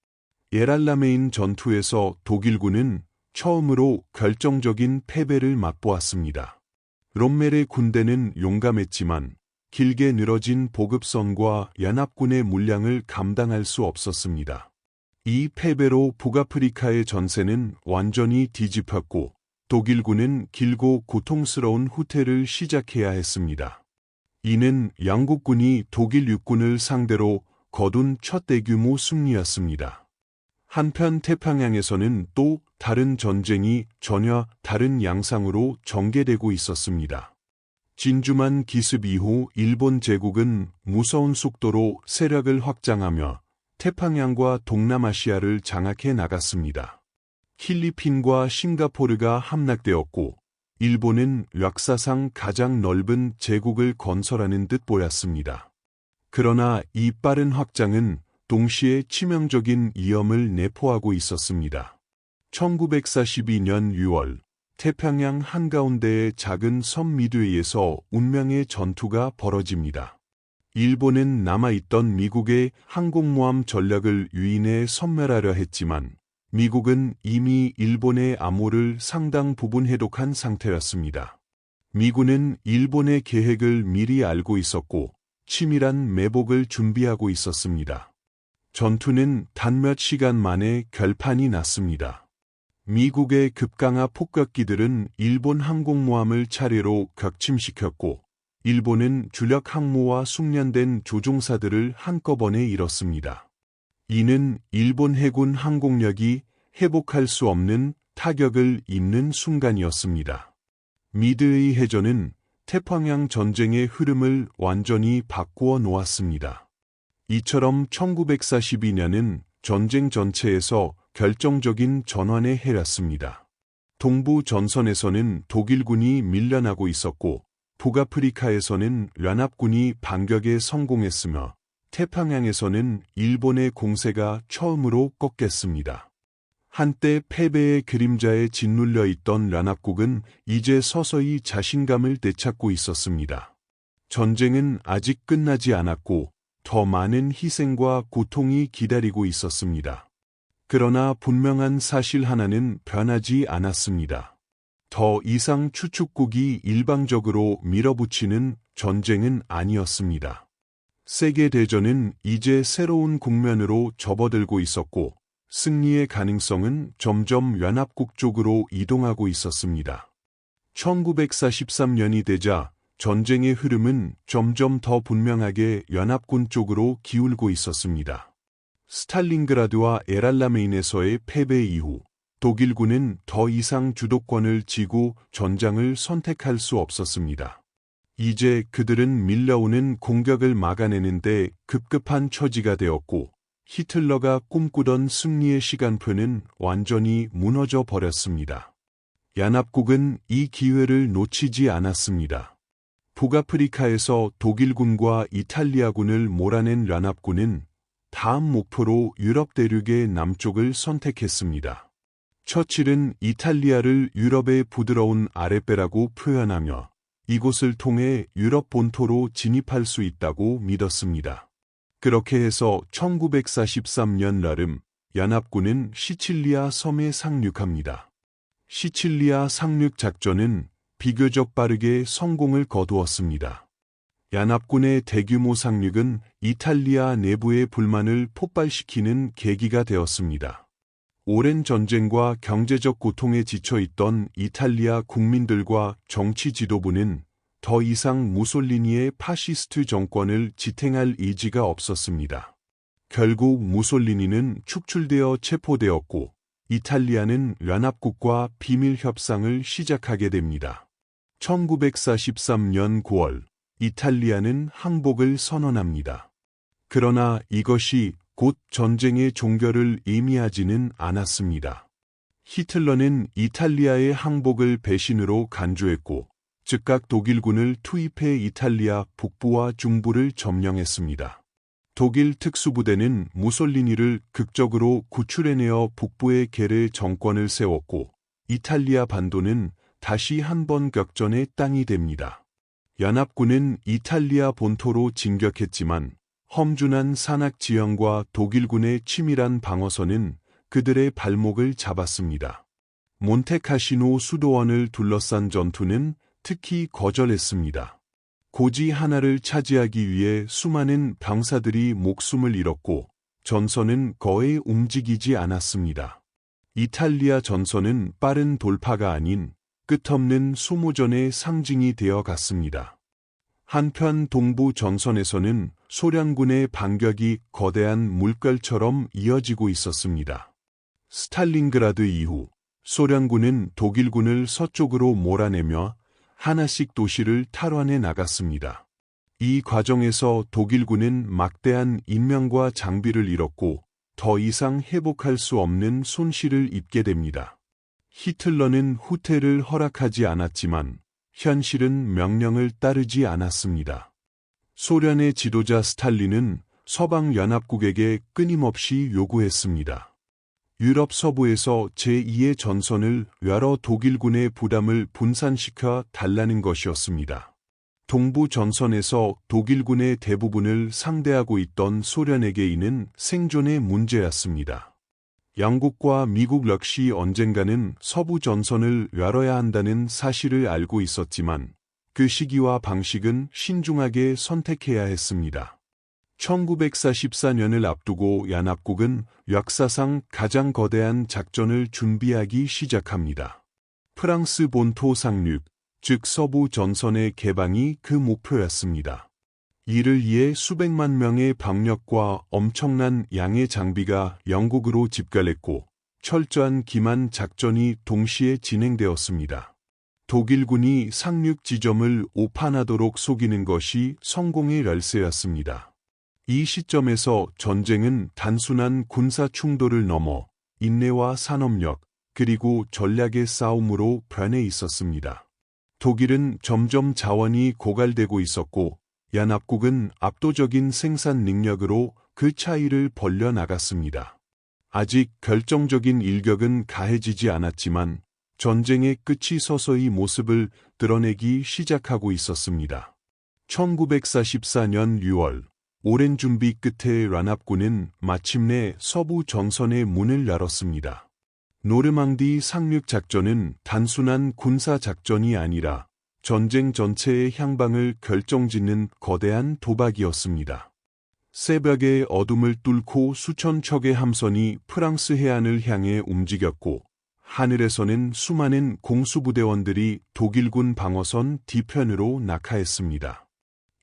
[SPEAKER 1] 예랄라메인 전투에서 독일군은 처음으로 결정적인 패배를 맛보았습니다. 롬멜의 군대는 용감했지만 길게 늘어진 보급선과 연합군의 물량을 감당할 수 없었습니다. 이 패배로 북아프리카의 전세는 완전히 뒤집혔고 독일군은 길고 고통스러운 후퇴를 시작해야 했습니다. 이는 양국군이 독일 육군을 상대로 거둔 첫 대규모 승리였습니다. 한편 태평양에서는 또 다른 전쟁이 전혀 다른 양상으로 전개되고 있었습니다. 진주만 기습 이후 일본 제국은 무서운 속도로 세력을 확장하며 태평양과 동남아시아를 장악해 나갔습니다. 필리핀과 싱가포르가 함락되었고 일본은 역사상 가장 넓은 제국을 건설하는 듯 보였습니다. 그러나 이 빠른 확장은 동시에 치명적인 위험을 내포하고 있었습니다. 1942년 6월 태평양 한가운데의 작은 섬 미드웨이에서 운명의 전투가 벌어집니다. 일본은 남아있던 미국의 항공모함 전략을 유인해 섬멸하려 했지만 미국은 이미 일본의 암호를 상당 부분 해독한 상태였습니다. 미군은 일본의 계획을 미리 알고 있었고 치밀한 매복을 준비하고 있었습니다. 전투는 단 몇 시간 만에 결판이 났습니다. 미국의 급강하 폭격기들은 일본 항공모함을 차례로 격침시켰고 일본은 주력 항모와 숙련된 조종사들을 한꺼번에 잃었습니다. 이는 일본 해군 항공력이 회복할 수 없는 타격을 입는 순간이었습니다. 미드웨이 해전은 태평양 전쟁의 흐름을 완전히 바꾸어 놓았습니다. 이처럼 1942년은 전쟁 전체에서 결정적인 전환의 해였습니다. 동부 전선에서는 독일군이 밀려나고 있었고 북아프리카에서는 연합군이 반격에 성공했으며 태평양에서는 일본의 공세가 처음으로 꺾였습니다. 한때 패배의 그림자에 짓눌려 있던 연합국은 이제 서서히 자신감을 되찾고 있었습니다. 전쟁은 아직 끝나지 않았고 더 많은 희생과 고통이 기다리고 있었습니다. 그러나 분명한 사실 하나는 변하지 않았습니다. 더 이상 추축국이 일방적으로 밀어붙이는 전쟁은 아니었습니다. 세계대전은 이제 새로운 국면으로 접어들고 있었고 승리의 가능성은 점점 연합국 쪽으로 이동하고 있었습니다. 1943년이 되자 전쟁의 흐름은 점점 더 분명하게 연합군 쪽으로 기울고 있었습니다. 스탈린그라드와 에랄라메인에서의 패배 이후 독일군은 더 이상 주도권을 쥐고 전장을 선택할 수 없었습니다. 이제 그들은 밀려오는 공격을 막아내는데 급급한 처지가 되었고 히틀러가 꿈꾸던 승리의 시간표는 완전히 무너져 버렸습니다. 연합국은 이 기회를 놓치지 않았습니다. 북아프리카에서 독일군과 이탈리아군을 몰아낸 연합군은 다음 목표로 유럽 대륙의 남쪽을 선택했습니다. 처칠은 이탈리아를 유럽의 부드러운 아랫배라고 표현하며 이곳을 통해 유럽 본토로 진입할 수 있다고 믿었습니다. 그렇게 해서 1943년 나름 연합군은 시칠리아 섬에 상륙합니다. 시칠리아 상륙 작전은 비교적 빠르게 성공을 거두었습니다. 연합군의 대규모 상륙은 이탈리아 내부의 불만을 폭발시키는 계기가 되었습니다. 오랜 전쟁과 경제적 고통에 지쳐있던 이탈리아 국민들과 정치 지도부는 더 이상 무솔리니의 파시스트 정권을 지탱할 의지가 없었습니다. 결국 무솔리니는 축출되어 체포되었고 이탈리아는 연합국과 비밀 협상을 시작하게 됩니다. 1943년 9월 이탈리아는 항복을 선언합니다. 그러나 이것이 곧 전쟁의 종결을 의미하지는 않았습니다. 히틀러는 이탈리아의 항복을 배신으로 간주했고 즉각 독일군을 투입해 이탈리아 북부와 중부를 점령했습니다. 독일 특수부대는 무솔리니를 극적으로 구출해내어 북부의 게레 정권을 세웠고 이탈리아 반도는 다시 한번 격전의 땅이 됩니다. 연합군은 이탈리아 본토로 진격했지만 험준한 산악 지형과 독일군의 치밀한 방어선은 그들의 발목을 잡았습니다. 몬테카시노 수도원을 둘러싼 전투는 특히 거절했습니다. 고지 하나를 차지하기 위해 수많은 병사들이 목숨을 잃었고 전선은 거의 움직이지 않았습니다. 이탈리아 전선은 빠른 돌파가 아닌 끝없는 소모전의 상징이 되어 갔습니다. 한편 동부 전선에서는 소련군의 반격이 거대한 물결처럼 이어지고 있었습니다. 스탈린그라드 이후 소련군은 독일군을 서쪽으로 몰아내며 하나씩 도시를 탈환해 나갔습니다. 이 과정에서 독일군은 막대한 인명과 장비를 잃었고 더 이상 회복할 수 없는 손실을 입게 됩니다. 히틀러는 후퇴를 허락하지 않았지만 현실은 명령을 따르지 않았습니다. 소련의 지도자 스탈린은 서방연합국에게 끊임없이 요구했습니다. 유럽 서부에서 제2의 전선을 열어 독일군의 부담을 분산시켜 달라는 것이었습니다. 동부 전선에서 독일군의 대부분을 상대하고 있던 소련에게 이는 생존의 문제였습니다. 영국과 미국 역시 언젠가는 서부 전선을 열어야 한다는 사실을 알고 있었지만 그 시기와 방식은 신중하게 선택해야 했습니다. 1944년을 앞두고 연합국은 역사상 가장 거대한 작전을 준비하기 시작합니다. 프랑스 본토 상륙, 즉 서부 전선의 개방이 그 목표였습니다. 이를 위해 수백만 명의 병력과 엄청난 양의 장비가 영국으로 집결했고 철저한 기만 작전이 동시에 진행되었습니다. 독일군이 상륙 지점을 오판하도록 속이는 것이 성공의 열쇠였습니다. 이 시점에서 전쟁은 단순한 군사 충돌을 넘어 인내와 산업력, 그리고 전략의 싸움으로 변해 있었습니다. 독일은 점점 자원이 고갈되고 있었고 연합국은 압도적인 생산 능력으로 그 차이를 벌려나갔습니다. 아직 결정적인 일격은 가해지지 않았지만 전쟁의 끝이 서서히 모습을 드러내기 시작하고 있었습니다. 1944년 6월 오랜 준비 끝에 연합군은 마침내 서부 전선의 문을 열었습니다. 노르망디 상륙 작전은 단순한 군사 작전이 아니라 전쟁 전체의 향방을 결정짓는 거대한 도박이었습니다. 새벽의 어둠을 뚫고 수천 척의 함선이 프랑스 해안을 향해 움직였고 하늘에서는 수많은 공수부대원들이 독일군 방어선 뒤편으로 낙하했습니다.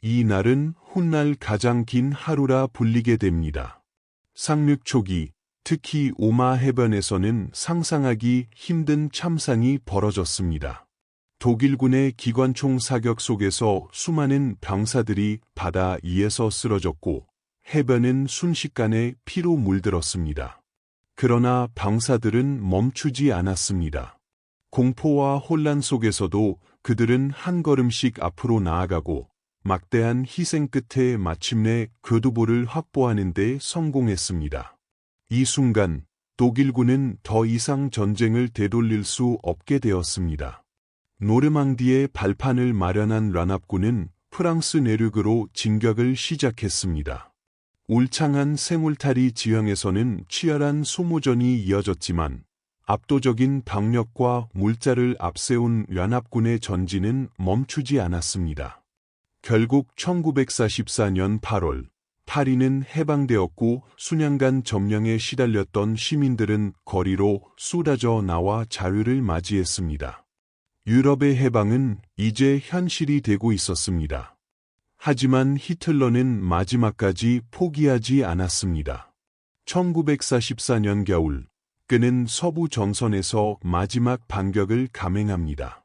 [SPEAKER 1] 이 날은 훗날 가장 긴 하루라 불리게 됩니다. 상륙 초기, 특히 오마 해변에서는 상상하기 힘든 참상이 벌어졌습니다. 독일군의 기관총 사격 속에서 수많은 병사들이 바다 위에서 쓰러졌고 해변은 순식간에 피로 물들었습니다. 그러나 병사들은 멈추지 않았습니다. 공포와 혼란 속에서도 그들은 한 걸음씩 앞으로 나아가고 막대한 희생 끝에 마침내 교두보를 확보하는 데 성공했습니다. 이 순간 독일군은 더 이상 전쟁을 되돌릴 수 없게 되었습니다. 노르망디에 발판을 마련한 연합군은 프랑스 내륙으로 진격을 시작했습니다. 울창한 생울타리 지형에서는 치열한 소모전이 이어졌지만 압도적인 병력과 물자를 앞세운 연합군의 전진은 멈추지 않았습니다. 결국 1944년 8월 파리는 해방되었고 수년간 점령에 시달렸던 시민들은 거리로 쏟아져 나와 자유를 맞이했습니다. 유럽의 해방은 이제 현실이 되고 있었습니다. 하지만 히틀러는 마지막까지 포기하지 않았습니다. 1944년 겨울, 그는 서부 전선에서 마지막 반격을 감행합니다.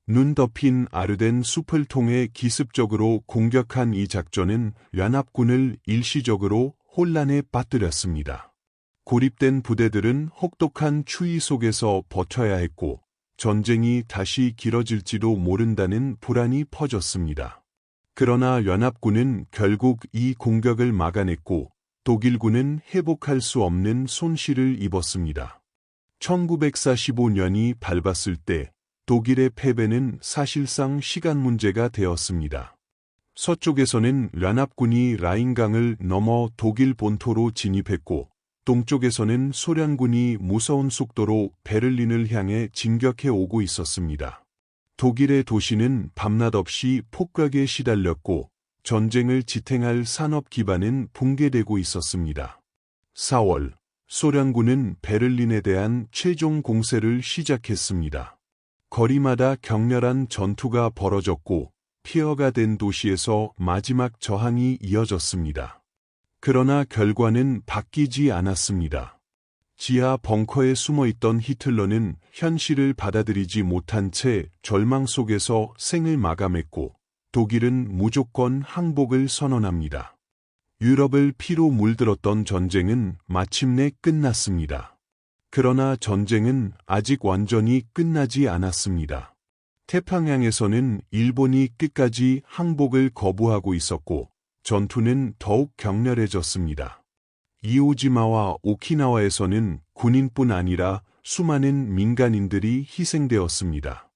[SPEAKER 1] 눈 덮인 아르덴 숲을 통해 기습적으로 공격한 이 작전은 연합군을 일시적으로 혼란에 빠뜨렸습니다. 고립된 부대들은 혹독한 추위 속에서 버텨야 했고 전쟁이 다시 길어질지도 모른다는 불안이 퍼졌습니다. 그러나 연합군은 결국 이 공격을 막아냈고 독일군은 회복할 수 없는 손실을 입었습니다. 1945년이 밟았을 때 독일의 패배는 사실상 시간 문제가 되었습니다. 서쪽에서는 연합군이 라인강을 넘어 독일 본토로 진입했고 동쪽에서는 소련군이 무서운 속도로 베를린을 향해 진격해 오고 있었습니다. 독일의 도시는 밤낮 없이 폭격에 시달렸고 전쟁을 지탱할 산업 기반은 붕괴되고 있었습니다. 4월, 소련군은 베를린에 대한 최종 공세를 시작했습니다. 거리마다 격렬한 전투가 벌어졌고 폐허가 된 도시에서 마지막 저항이 이어졌습니다. 그러나 결과는 바뀌지 않았습니다. 지하 벙커에 숨어있던 히틀러는 현실을 받아들이지 못한 채 절망 속에서 생을 마감했고 독일은 무조건 항복을 선언합니다. 유럽을 피로 물들었던 전쟁은 마침내 끝났습니다. 그러나 전쟁은 아직 완전히 끝나지 않았습니다. 태평양에서는 일본이 끝까지 항복을 거부하고 있었고 전투는 더욱 격렬해졌습니다. 이오지마와 오키나와에서는 군인뿐 아니라 수많은 민간인들이 희생되었습니다.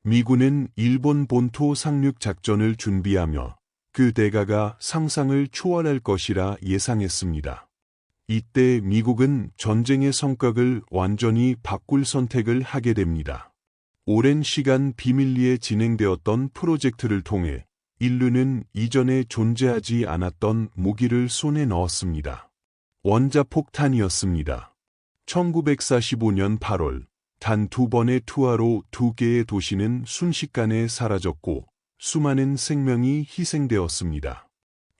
[SPEAKER 1] 미군은 일본 본토 상륙 작전을 준비하며 그 대가가 상상을 초월할 것이라 예상했습니다. 이때 미국은 전쟁의 성격을 완전히 바꿀 선택을 하게 됩니다. 오랜 시간 비밀리에 진행되었던 프로젝트를 통해 인류는 이전에 존재하지 않았던 무기를 손에 넣었습니다. 원자폭탄이었습니다. 1945년 8월, 단 2번의 투하로 2개의 도시는 순식간에 사라졌고 수많은 생명이 희생되었습니다.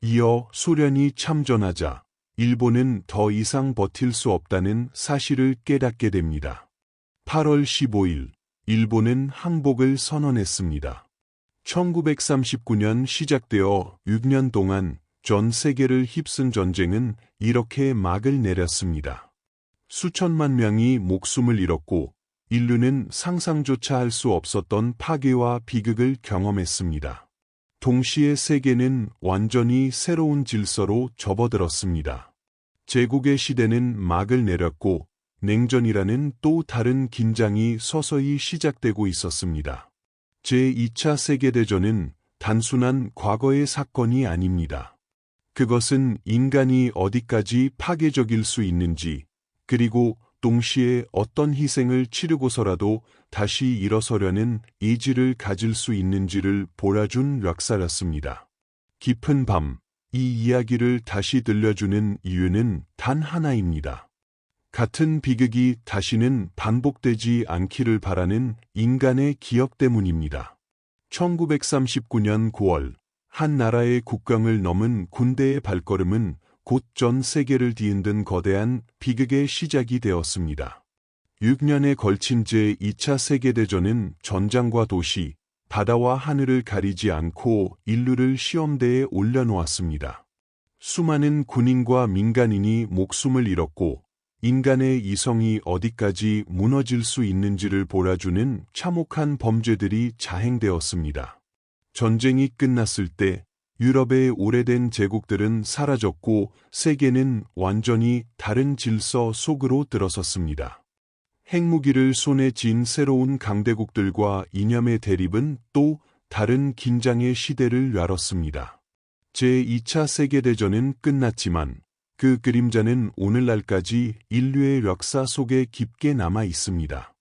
[SPEAKER 1] 이어 소련이 참전하자 일본은 더 이상 버틸 수 없다는 사실을 깨닫게 됩니다. 8월 15일, 일본은 항복을 선언했습니다. 1939년 시작되어 6년 동안 전 세계를 휩쓴 전쟁은 이렇게 막을 내렸습니다. 수천만 명이 목숨을 잃었고 인류는 상상조차 할 수 없었던 파괴와 비극을 경험했습니다. 동시에 세계는 완전히 새로운 질서로 접어들었습니다. 제국의 시대는 막을 내렸고 냉전이라는 또 다른 긴장이 서서히 시작되고 있었습니다. 제2차 세계대전은 단순한 과거의 사건이 아닙니다. 그것은 인간이 어디까지 파괴적일 수 있는지, 그리고 동시에 어떤 희생을 치르고서라도 다시 일어서려는 의지를 가질 수 있는지를 보여준 역사였습니다. 깊은 밤, 이 이야기를 다시 들려주는 이유는 단 하나입니다. 같은 비극이 다시는 반복되지 않기를 바라는 인간의 기억 때문입니다. 1939년 9월, 한 나라의 국경을 넘은 군대의 발걸음은 곧 전 세계를 뒤흔든 거대한 비극의 시작이 되었습니다. 6년에 걸친 제2차 세계대전은 전장과 도시, 바다와 하늘을 가리지 않고 인류를 시험대에 올려놓았습니다. 수많은 군인과 민간인이 목숨을 잃었고 인간의 이성이 어디까지 무너질 수 있는지를 보여주는 참혹한 범죄들이 자행되었습니다. 전쟁이 끝났을 때 유럽의 오래된 제국들은 사라졌고 세계는 완전히 다른 질서 속으로 들어섰습니다. 핵무기를 손에 쥔 새로운 강대국들과 이념의 대립은 또 다른 긴장의 시대를 열었습니다. 제2차 세계대전은 끝났지만 그 그림자는 오늘날까지 인류의 역사 속에 깊게 남아 있습니다.